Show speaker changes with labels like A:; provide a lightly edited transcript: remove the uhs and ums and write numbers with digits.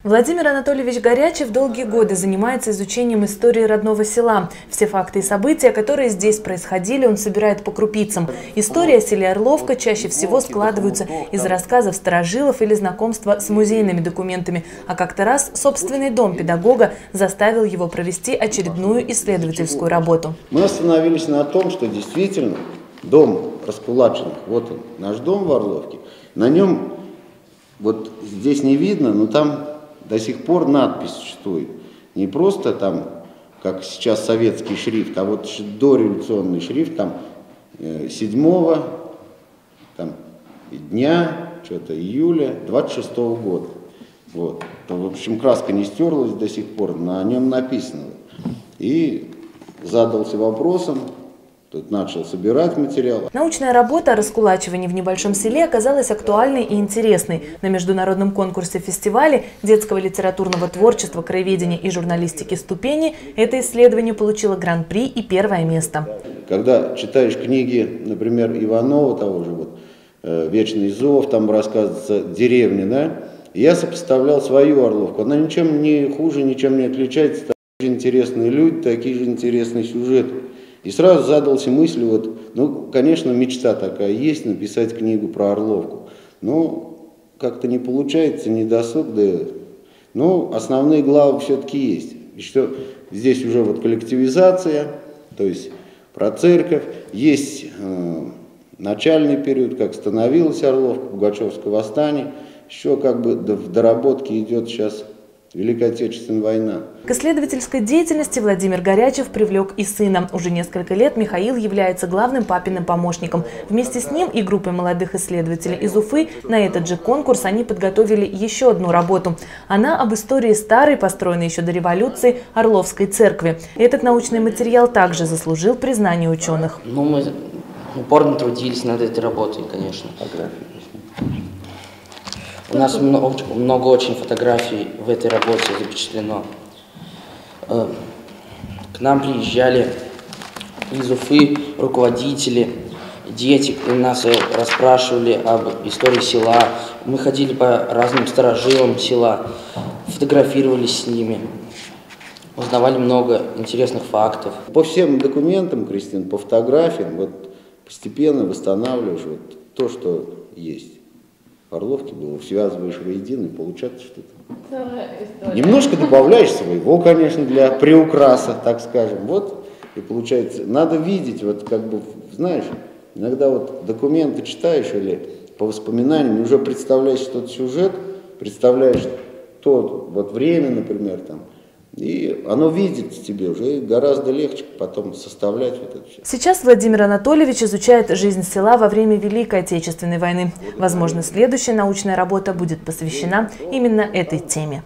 A: Владимир Анатольевич Горячев долгие годы занимается изучением истории родного села. Все факты и события, которые здесь происходили, он собирает по крупицам. История о селе Орловка чаще всего складываются из рассказов старожилов или знакомства с музейными документами. А как-то раз собственный дом педагога заставил его провести очередную исследовательскую работу.
B: Мы остановились на том, что действительно дом Раскулаченных, вот он, наш дом в Орловке, на нем, вот здесь не видно, но там до сих пор надпись существует. Не просто там, как сейчас советский шрифт, а вот дореволюционный шрифт, там 7 там, дня, что-то июля 26-го года. Вот. В общем, краска не стерлась до сих пор, на нем написано. И задался вопросом, тут начал собирать материал.
A: Научная работа о раскулачивании в небольшом селе оказалась актуальной и интересной. На международном конкурсе-фестивале детского литературного творчества, краеведения и журналистики «Ступени» это исследование получило гран-при и первое место.
B: Когда читаешь книги, например, Иванова, того же, вот, «Вечный зов», там рассказывается деревня, да, я сопоставлял свою Орловку. Она ничем не хуже, ничем не отличается. Такие же интересные люди, такие же интересные сюжеты. И сразу задался мыслью, вот, ну, конечно, мечта такая есть, написать книгу про Орловку. Но как-то не получается, не досуг, да, но основные главы все-таки есть. И что здесь уже вот коллективизация, то есть про церковь, есть начальный период, как становилась Орловка, Пугачевское восстание, еще как бы в доработке идет сейчас Великая Отечественная война.
A: К исследовательской деятельности Владимир Горячев привлек и сына. Уже несколько лет Михаил является главным папиным помощником. Вместе с ним и группой молодых исследователей из Уфы на этот же конкурс они подготовили еще одну работу. Она об истории старой, построенной еще до революции, Орловской церкви. Этот научный материал также заслужил признание ученых.
C: Ну, мы упорно трудились над этой работой, конечно. У нас много очень фотографий в этой работе запечатлено. К нам приезжали из Уфы руководители, дети, нас расспрашивали об истории села. Мы ходили по разным старожилам села, фотографировались с ними, узнавали много интересных фактов.
B: По всем документам, Кристина, по фотографиям, вот постепенно восстанавливаешь вот то, что есть. Орловке было, связываешь воедино, и получается что-то. Немножко добавляешь своего, конечно, для приукраса, так скажем. Вот, и получается, надо видеть, вот как бы, знаешь, иногда вот документы читаешь или по воспоминаниям, уже представляешь тот сюжет, представляешь то вот время, например, там, и оно видится тебе уже, и гораздо легче потом составлять вот это все.
A: Сейчас Владимир Анатольевич изучает жизнь села во время Великой Отечественной войны. Возможно, следующая научная работа будет посвящена именно этой теме.